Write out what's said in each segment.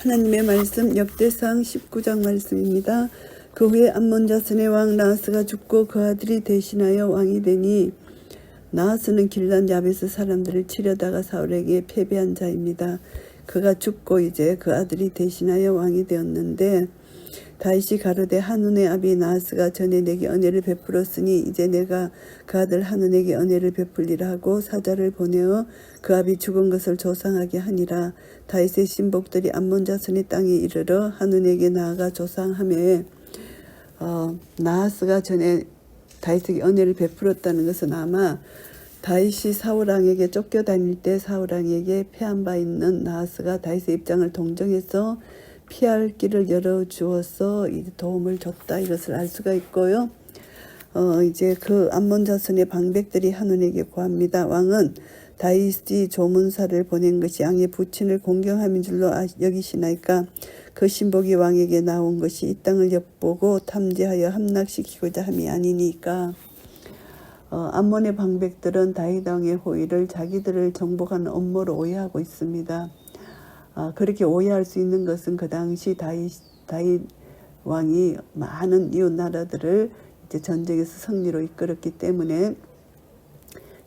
하나님의 말씀 역대상 19장 말씀입니다. 그 후에 암몬 자손의 왕 나하스가 죽고 그 아들이 대신하여 왕이 되니 나하스는 길란 야베스 사람들을 치려다가 사울에게 패배한 자입니다. 그가 죽고 이제 그 아들이 대신하여 왕이 되었는데 다윗이 가로되 한눈의 아비 나하스가 전에 내게 은혜를 베풀었으니 이제 내가 그 아들 한눈에게 은혜를 베풀리라 하고 사자를 보내어 그 아비 죽은 것을 조상하게 하니라. 다윗의 신복들이 암몬 자손의 땅에 이르러 한눈에게 나아가 조상하며 나하스가 전에 다윗에게 은혜를 베풀었다는 것은 아마 다윗이 사울왕에게 쫓겨다닐 때 사울왕에게 패한 바 있는 나하스가 다윗의 입장을 동정해서 피할 길을 열어주어서 도움을 줬다, 이것을 알 수가 있고요. 이제 그 암몬 자손의 방백들이 한눈에게 구합니다. 왕은 다윗이 조문사를 보낸 것이 양의 부친을 공경함인 줄로 여기시나이까? 그 신복이 왕에게 나온 것이 이 땅을 엿보고 탐지하여 함락시키고자 함이 아니니까. 암몬의 방백들은 다윗 왕의 호의를 자기들을 정복하는 업무로 오해하고 있습니다. 그렇게 오해할 수 있는 것은 그 당시 다윗 왕이 많은 이웃 나라들을 이제 전쟁에서 승리로 이끌었기 때문에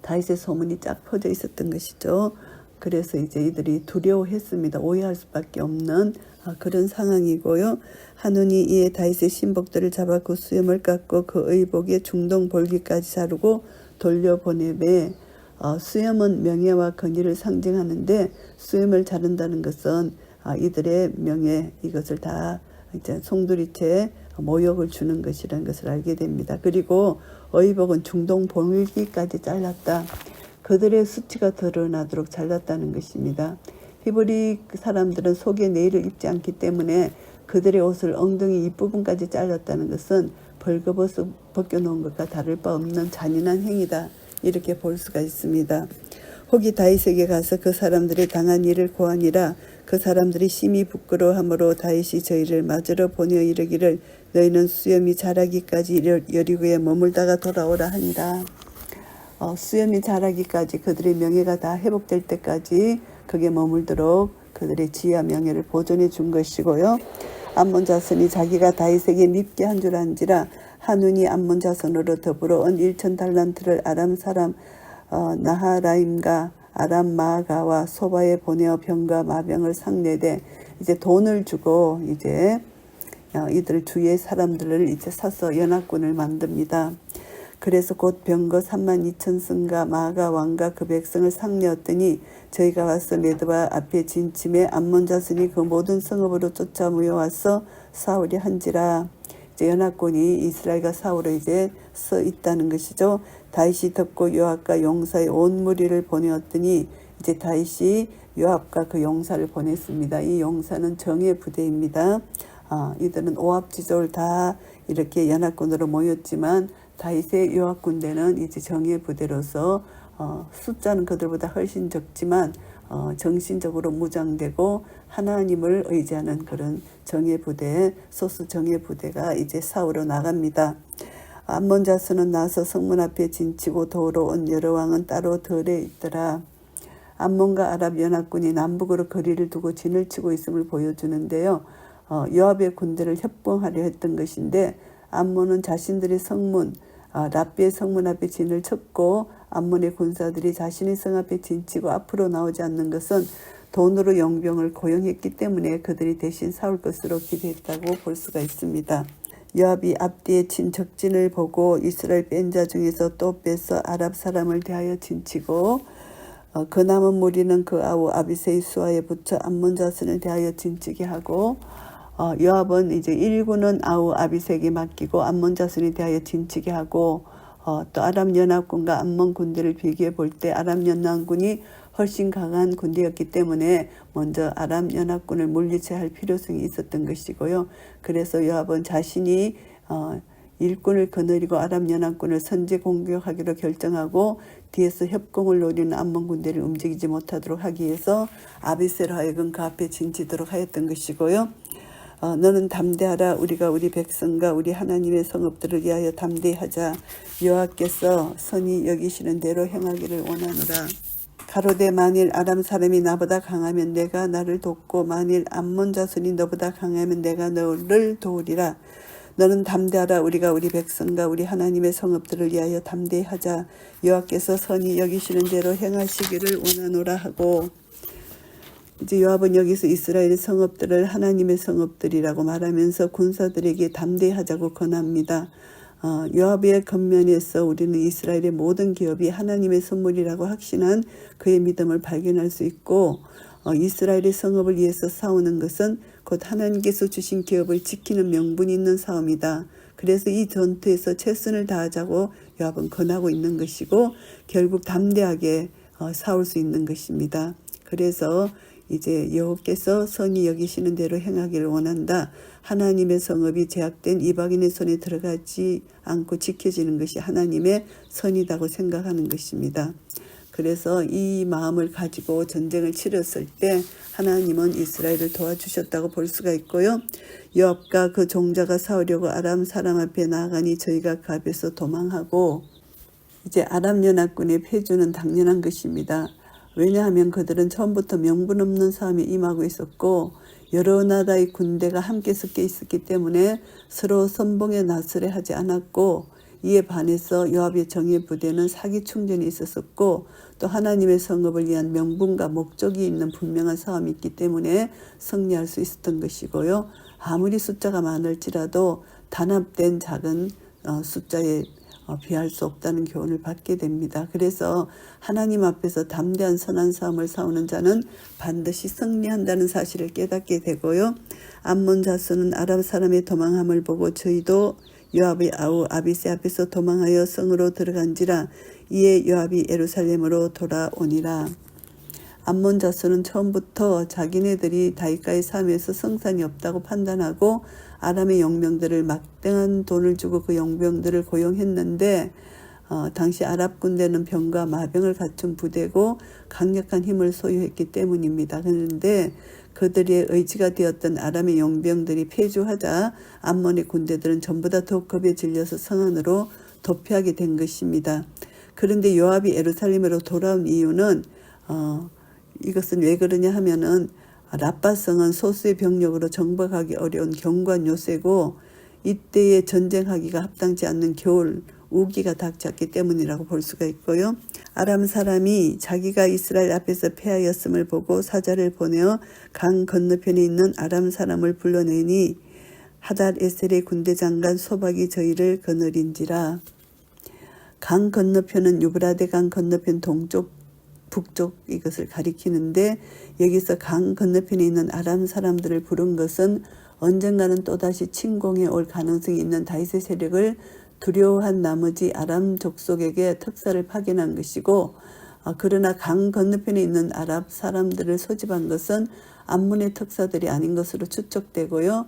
다윗의 소문이 쫙 퍼져 있었던 것이죠. 그래서 이제 이들이 두려워했습니다. 오해할 수밖에 없는 그런 상황이고요. 한눈이 이에 다윗의 신복들을 잡아 그 수염을 깎고 그 의복에 중동 볼기까지 자르고 돌려보내매 수염은 명예와 권위를 상징하는데 수염을 자른다는 것은 이들의 명예, 이것을 다 이제 송두리째 모욕을 주는 것이라는 것을 알게 됩니다. 그리고 의복은 중동 볼기까지 잘랐다. 그들의 수치가 드러나도록 잘랐다는 것입니다. 히브리 사람들은 속에 내의를 입지 않기 때문에 그들의 옷을 엉덩이 윗부분까지 잘랐다는 것은 벌거벗어 벗겨놓은 것과 다를 바 없는 잔인한 행위다, 이렇게 볼 수가 있습니다. 혹이 다윗에게 가서 그 사람들이 당한 일을 고하니라. 그 사람들이 심히 부끄러워하므로 다윗이 저희를 맞으러 보내어 이르기를 너희는 수염이 자라기까지 여리고에 머물다가 돌아오라 하니라. 수염이 자라기까지, 그들의 명예가 다 회복될 때까지 그게 머물도록 그들의 지혜와 명예를 보존해 준 것이고요. 암몬 자손이 자기가 다윗에게 밉게 한 줄 안지라. 한눈이 암몬 자손으로 더불어 은 1,000달란트를 아람 사람 나하라임과 아람 마아가와 소바에 보내어 병과 마병을 상내되, 이제 돈을 주고 이제 이들 주위의 사람들을 이제 사서 연합군을 만듭니다. 그래서 곧 병거 32,000승과 마아가 왕과 그 백성을 상내었더니 저희가 와서 메드바 앞에 진침에 암몬 자손이 그 모든 성읍으로 쫓아 모여와서 사울이 한지라. 이제 연합군이 이스라엘과 사울에 이제 서 있다는 것이죠. 다윗이 듣고 요압과 용사의 온 무리를 보내었더니 이제 다윗이 요압과 그 용사를 보냈습니다. 이 용사는 정예 부대입니다. 이들은 오합지졸 다 이렇게 연합군으로 모였지만 다윗의 요압 군대는 이제 정예 부대로서 숫자는 그들보다 훨씬 적지만 정신적으로 무장되고 하나님을 의지하는 그런 정예 부대, 소수 정예 부대가 이제 싸우러 나갑니다. 암몬 자손은 나서 성문 앞에 진치고 도우러 온 여러 왕은 따로 덜에 있더라. 암몬과 아랍 연합군이 남북으로 거리를 두고 진을 치고 있음을 보여주는데요. 요압의 군대를 협봉하려 했던 것인데 암몬은 자신들의 성문 라비의 성문 앞에 진을 쳤고 암몬의 군사들이 자신의 성 앞에 진치고 앞으로 나오지 않는 것은 돈으로 용병을 고용했기 때문에 그들이 대신 싸울 것으로 기대했다고 볼 수가 있습니다. 요압이 앞뒤에 친 적진을 보고 이스라엘 뺀 자 중에서 또 빼서 아랍 사람을 대하여 진치고 그 남은 무리는 그 아우 아비새의 수하에 붙여 암몬 자손을 대하여 진치게 하고 요압은 이제 1군은 아우 아비새에게 맡기고 암몬 자손에 대하여 진치게 하고 또 아람 연합군과 암몬 군대를 비교해 볼 때 아람 연합군이 훨씬 강한 군대였기 때문에 먼저 아람 연합군을 물리쳐야 할 필요성이 있었던 것이고요. 그래서 요압은 자신이 일꾼을 거느리고 아람 연합군을 선제 공격하기로 결정하고 뒤에서 협공을 노리는 암몬 군대를 움직이지 못하도록 하기 위해서 아비새로 하여금 그 앞에 진치도록 하였던 것이고요. 너는 담대하라. 우리가 우리 백성과 우리 하나님의 성읍들을 위하여 담대하자. 여호와께서 선히 여기시는 대로 행하기를 원하노라. 가로되 만일 아람 사람이 나보다 강하면 내가 나를 돕고 만일 암몬 자손이 너보다 강하면 내가 너를 도우리라. 너는 담대하라. 우리가 우리 백성과 우리 하나님의 성읍들을 위하여 담대하자. 여호와께서 선히 여기시는 대로 행하시기를 원하노라 하고, 이제 요압은 여기서 이스라엘의 성읍들을 하나님의 성읍들이라고 말하면서 군사들에게 담대하자고 권합니다. 요압의 겉면에서 우리는 이스라엘의 모든 기업이 하나님의 선물이라고 확신한 그의 믿음을 발견할 수 있고, 이스라엘의 성읍을 위해서 싸우는 것은 곧 하나님께서 주신 기업을 지키는 명분이 있는 싸움이다. 그래서 이 전투에서 최선을 다하자고 요압은 권하고 있는 것이고, 결국 담대하게 싸울 수 있는 것입니다. 그래서 이제 여호와께서 선히 여기시는 대로 행하기를 원한다. 하나님의 성읍이 제약된 이방인의 손에 들어가지 않고 지켜지는 것이 하나님의 선이라고 생각하는 것입니다. 그래서 이 마음을 가지고 전쟁을 치렀을 때 하나님은 이스라엘을 도와주셨다고 볼 수가 있고요. 요압과 그 종자가 싸우려고 아람 사람 앞에 나아가니 저희가 그 앞에서 도망하고, 이제 아람 연합군의 패주는 당연한 것입니다. 왜냐하면 그들은 처음부터 명분 없는 싸움에 임하고 있었고 여러 나라의 군대가 함께 섞여 있었기 때문에 서로 선봉에 나서려 하지 않았고, 이에 반해서 요압의 정예 부대는 사기 충전이 있었고 또 하나님의 성읍을 위한 명분과 목적이 있는 분명한 싸움이 있기 때문에 승리할 수 있었던 것이고요. 아무리 숫자가 많을지라도 단합된 작은 숫자에 비할 수 없다는 교훈을 받게 됩니다. 그래서 하나님 앞에서 담대한 선한 싸움을 싸우는 자는 반드시 승리한다는 사실을 깨닫게 되고요. 암몬 자손은 아람 사람의 도망함을 보고 저희도 요압의 아우 아비새 앞에서 도망하여 성으로 들어간지라. 이에 요압이 예루살렘으로 돌아오니라. 암몬 자손은 처음부터 자기네들이 다윗과의 싸움에서 승산이 없다고 판단하고 아람의 용병들을 막대한 돈을 주고 그 용병들을 고용했는데, 당시 아랍 군대는 병과 마병을 갖춘 부대고 강력한 힘을 소유했기 때문입니다. 그런데 그들의 의지가 되었던 아람의 용병들이 패주하자 암몬의 군대들은 전부 다 더욱 겁에 질려서 성 안으로 도피하게 된 것입니다. 그런데 요압이 예루살렘으로 돌아온 이유는 이것은 왜 그러냐 하면은 라빠성은 소수의 병력으로 정복하기 어려운 경관 요새고 이때에 전쟁하기가 합당치 않는 겨울 우기가 닥쳤기 때문이라고 볼 수가 있고요. 아람 사람이 자기가 이스라엘 앞에서 패하였음을 보고 사자를 보내어 강 건너편에 있는 아람 사람을 불러내니 하닷 에셀의 군대 장관 소박이 저희를 거느린지라. 강 건너편은 유브라데 강 건너편 동쪽 북쪽 이것을 가리키는데, 여기서 강 건너편에 있는 아람 사람들을 부른 것은 언젠가는 또다시 침공해 올 가능성이 있는 다윗의 세력을 두려워한 나머지 아람 족속에게 특사를 파견한 것이고, 그러나 강 건너편에 있는 아랍 사람들을 소집한 것은 암몬의 특사들이 아닌 것으로 추측되고요.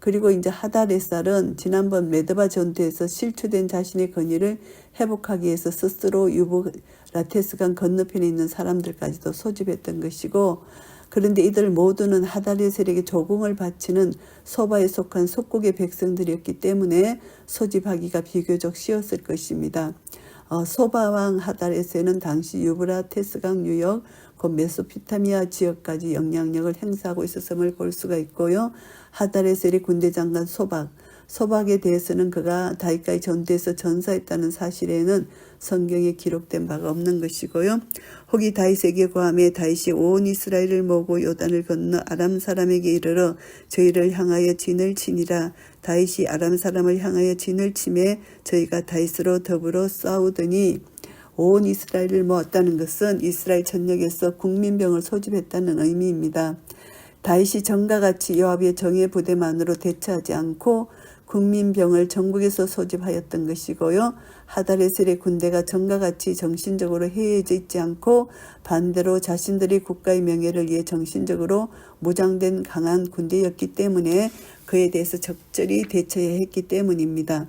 그리고 이제 하닷에살은 지난번 메드바 전투에서 실추된 자신의 권위를 회복하기 위해서 스스로 유브라테스강 건너편에 있는 사람들까지도 소집했던 것이고, 그런데 이들 모두는 하닷의 세력에 조공을 바치는 소바에 속한 속국의 백성들이었기 때문에 소집하기가 비교적 쉬웠을 것입니다. 소바왕 하닷에세는 당시 유브라테스강 유역, 곧 메소포타미아 지역까지 영향력을 행사하고 있었음을 볼 수가 있고요. 하닷에셀의 군대 장관 소박에 대해서는 그가 다윗과의 전투에서 전사했다는 사실에는 성경에 기록된 바가 없는 것이고요. 혹이 다윗에게 고함해 다윗이 온 이스라엘을 모으고 요단을 건너 아람 사람에게 이르러 저희를 향하여 진을 치니라. 다윗이 아람 사람을 향하여 진을 치매 저희가 다윗으로 더불어 싸우더니, 온 이스라엘을 모았다는 것은 이스라엘 전역에서 국민병을 소집했다는 의미입니다. 다윗이 전과 같이 요압의 정예 부대만으로 대처하지 않고 국민병을 전국에서 소집하였던 것이고요. 하닷에셀의 군대가 전과 같이 정신적으로 해이해져 있지 않고 반대로 자신들이 국가의 명예를 위해 정신적으로 무장된 강한 군대였기 때문에 그에 대해서 적절히 대처해야 했기 때문입니다.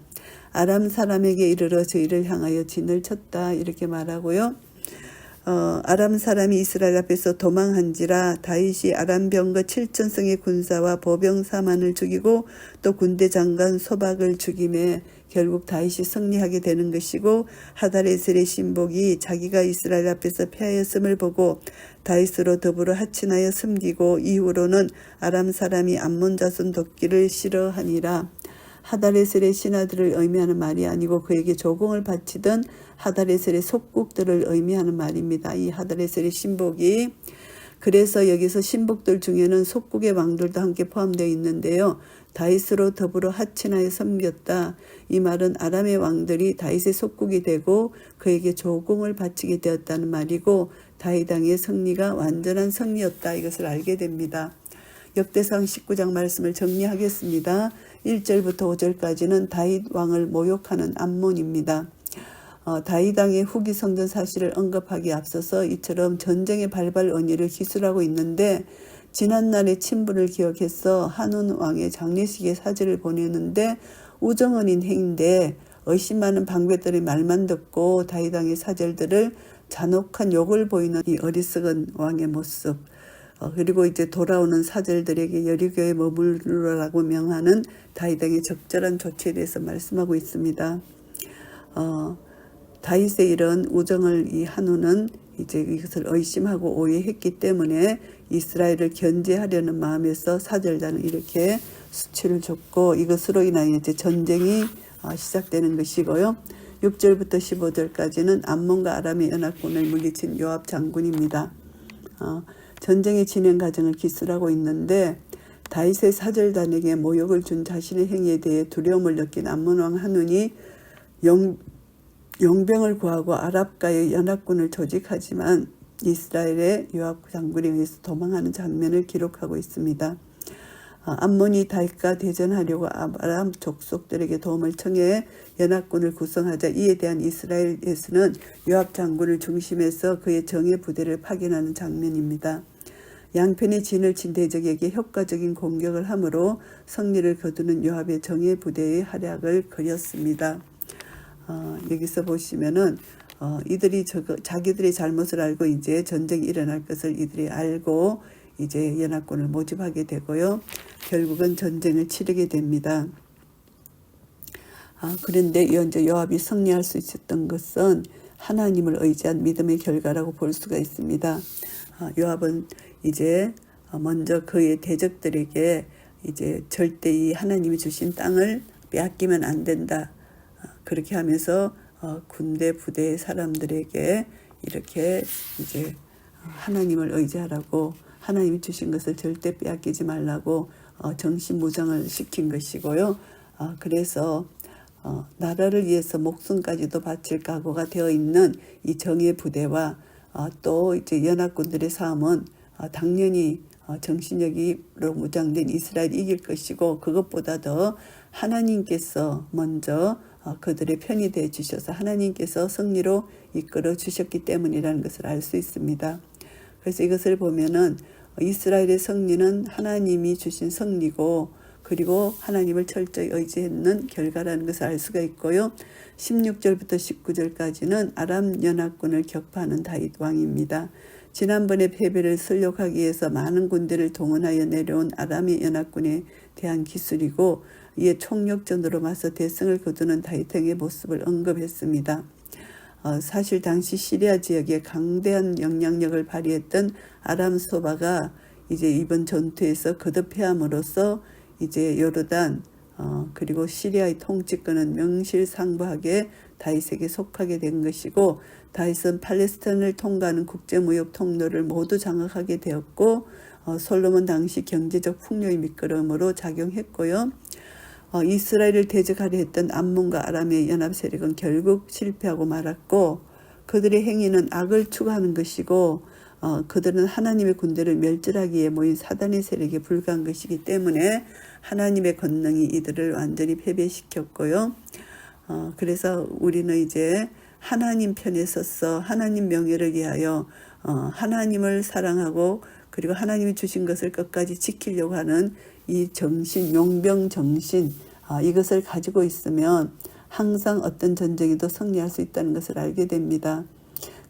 아람 사람에게 이르러 저희를 향하여 진을 쳤다 이렇게 말하고요. 아람 사람이 이스라엘 앞에서 도망한지라. 다윗이 아람 병거 7,000성의 군사와 보병 4만을 죽이고 또 군대 장관 소박을 죽임에 결국 다윗이 승리하게 되는 것이고, 하다레셀의 신복이 자기가 이스라엘 앞에서 패하였음을 보고 다윗으로 더불어 합친하여 섬기고 이후로는 아람 사람이 암몬 자손 돕기를 싫어하니라. 하다레셀의 신하들을 의미하는 말이 아니고 그에게 조공을 바치던 하다레셀의 속국들을 의미하는 말입니다. 이 하다레셀의 신복이, 그래서 여기서 신복들 중에는 속국의 왕들도 함께 포함되어 있는데요. 다윗으로 더불어 합친하여 섬겼다. 이 말은 아람의 왕들이 다윗의 속국이 되고 그에게 조공을 바치게 되었다는 말이고, 다윗 왕의 승리가 완전한 승리였다, 이것을 알게 됩니다. 역대상 19장 말씀을 정리하겠습니다. 1절부터 5절까지는 다윗 왕을 모욕하는 암몬입니다. 다윗 왕의 후기 성전 사실을 언급하기에 앞서서 이처럼 전쟁의 발발 언의를 기술하고 있는데, 지난날의 친분을 기억해서 한운 왕의 장례식에 사제를 보내는데 우정언인 행인데, 의심 많은 방배들의 말만 듣고 다윗 왕의 사절들을 잔혹한 욕을 보이는 이 어리석은 왕의 모습, 그리고 이제 돌아오는 사절들에게 여리고에 머무르라고 명하는 다윗 왕의 적절한 조치에 대해서 말씀하고 있습니다. 다윗의 이런 우정을 이 한우는 이제 이것을 의심하고 오해했기 때문에 이스라엘을 견제하려는 마음에서 사절단은 이렇게 수치를 줬고, 이것으로 인하여 이제 전쟁이 시작되는 것이고요. 6절부터 15절까지는 암몬과 아람의 연합군을 물리친 요압 장군입니다. 전쟁의 진행 과정을 기술하고 있는데, 다윗의 사절단에게 모욕을 준 자신의 행위에 대해 두려움을 느낀 암몬 왕 한운이 용병을 구하고 아랍과의 연합군을 조직하지만 이스라엘의 요압 장군에 의해서 도망하는 장면을 기록하고 있습니다. 암몬이 다윗과 대전하려고 아람 족속들에게 도움을 청해 연합군을 구성하자 이에 대한 이스라엘에서는 요압 장군을 중심해서 그의 정예 부대를 파견하는 장면입니다. 양편의 진을 친 대적에게 효과적인 공격을 함으로 승리를 거두는 요압의 정예 부대의 활약을 그렸습니다. 여기서 보시면은 이들이 자기들의 잘못을 알고 이제 전쟁이 일어날 것을 이들이 알고 이제 연합군을 모집하게 되고요. 결국은 전쟁을 치르게 됩니다. 그런데 이제 요압이 승리할 수 있었던 것은 하나님을 의지한 믿음의 결과라고 볼 수가 있습니다. 요압은 이제 먼저 그의 대적들에게 이제 절대 이 하나님이 주신 땅을 빼앗기면 안 된다, 그렇게 하면서 군대 부대의 사람들에게 이렇게 이제 하나님을 의지하라고, 하나님이 주신 것을 절대 빼앗기지 말라고 정신무장을 시킨 것이고요. 그래서 나라를 위해서 목숨까지도 바칠 각오가 되어 있는 이 정예 부대와 또 이제 연합군들의 싸움은 당연히 정신력으로 무장된 이스라엘이 이길 것이고, 그것보다 더 하나님께서 먼저 그들의 편이 되어 주셔서 하나님께서 승리로 이끌어 주셨기 때문이라는 것을 알 수 있습니다. 그래서 이것을 보면은 이스라엘의 승리는 하나님이 주신 승리고, 그리고 하나님을 철저히 의지했는 결과라는 것을 알 수가 있고요. 16절부터 19절까지는 아람 연합군을 격파하는 다윗 왕입니다. 지난번에 패배를 설욕하기 위해서 많은 군대를 동원하여 내려온 아람의 연합군에 대한 기술이고, 이에 총력전으로 맞서 대승을 거두는 다윗 왕의 모습을 언급했습니다. 사실 당시 시리아 지역에 강대한 영향력을 발휘했던 아람 소바가 이제 이번 전투에서 거듭패함으로써 이제 요르단 그리고 시리아의 통치권은 명실상부하게 다윗에게 속하게 된 것이고, 다윗은 팔레스타인을 통과하는 국제무역 통로를 모두 장악하게 되었고, 솔로몬 당시 경제적 풍요의 미끄러움으로 작용했고요. 이스라엘을 대적하려 했던 암몬과 아람의 연합 세력은 결국 실패하고 말았고, 그들의 행위는 악을 추구하는 것이고, 그들은 하나님의 군대를 멸절하기 위해 모인 사단의 세력에 불과한 것이기 때문에 하나님의 권능이 이들을 완전히 패배시켰고요. 그래서 우리는 이제 하나님 편에 서서 하나님 명예를 위하여 하나님을 사랑하고, 그리고 하나님이 주신 것을 끝까지 지키려고 하는 이 정신, 용병 정신, 이것을 가지고 있으면 항상 어떤 전쟁에도 승리할 수 있다는 것을 알게 됩니다.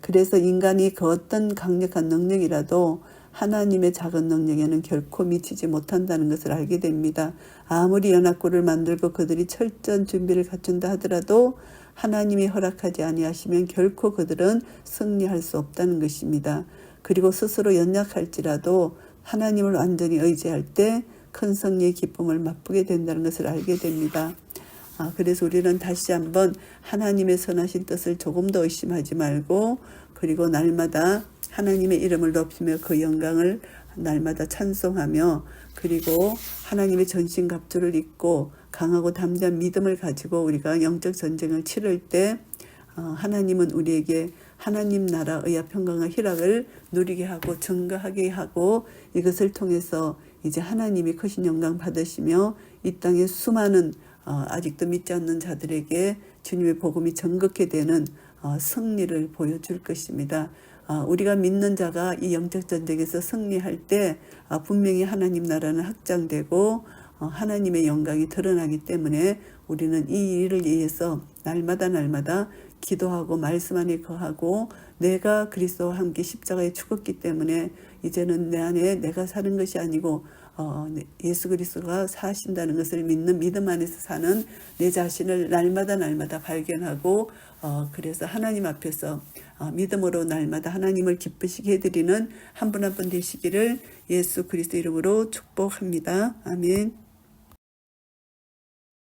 그래서 인간이 그 어떤 강력한 능력이라도 하나님의 작은 능력에는 결코 미치지 못한다는 것을 알게 됩니다. 아무리 연합군을 만들고 그들이 철저한 준비를 갖춘다 하더라도 하나님이 허락하지 아니하시면 결코 그들은 승리할 수 없다는 것입니다. 그리고 스스로 연약할지라도 하나님을 완전히 의지할 때 큰 승리의 기쁨을 맛보게 된다는 것을 알게 됩니다. 그래서 우리는 다시 한번 하나님의 선하신 뜻을 조금 더 의심하지 말고, 그리고 날마다 하나님의 이름을 높이며 그 영광을 날마다 찬송하며, 그리고 하나님의 전신갑주를 입고 강하고 담대한 믿음을 가지고 우리가 영적 전쟁을 치를 때 하나님은 우리에게 하나님 나라 의와 평강과 희락을 누리게 하고 증거하게 하고, 이것을 통해서 이제 하나님이 크신 영광 받으시며 이 땅의 수많은 아직도 믿지 않는 자들에게 주님의 복음이 전극게 되는 승리를 보여줄 것입니다. 우리가 믿는 자가 이 영적 전쟁에서 승리할 때 분명히 하나님 나라는 확장되고 하나님의 영광이 드러나기 때문에 우리는 이 일을 위해서 날마다 기도하고 말씀 안에 거하고, 내가 그리스도와 함께 십자가에 죽었기 때문에 이제는 내 안에 내가 사는 것이 아니고 예수 그리스도가 사신다는 것을 믿는 믿음 안에서 사는 내 자신을 날마다 발견하고, 그래서 하나님 앞에서 믿음으로 날마다 하나님을 기쁘시게 해드리는 한 분 한 분 되시기를 예수 그리스도 이름으로 축복합니다. 아멘.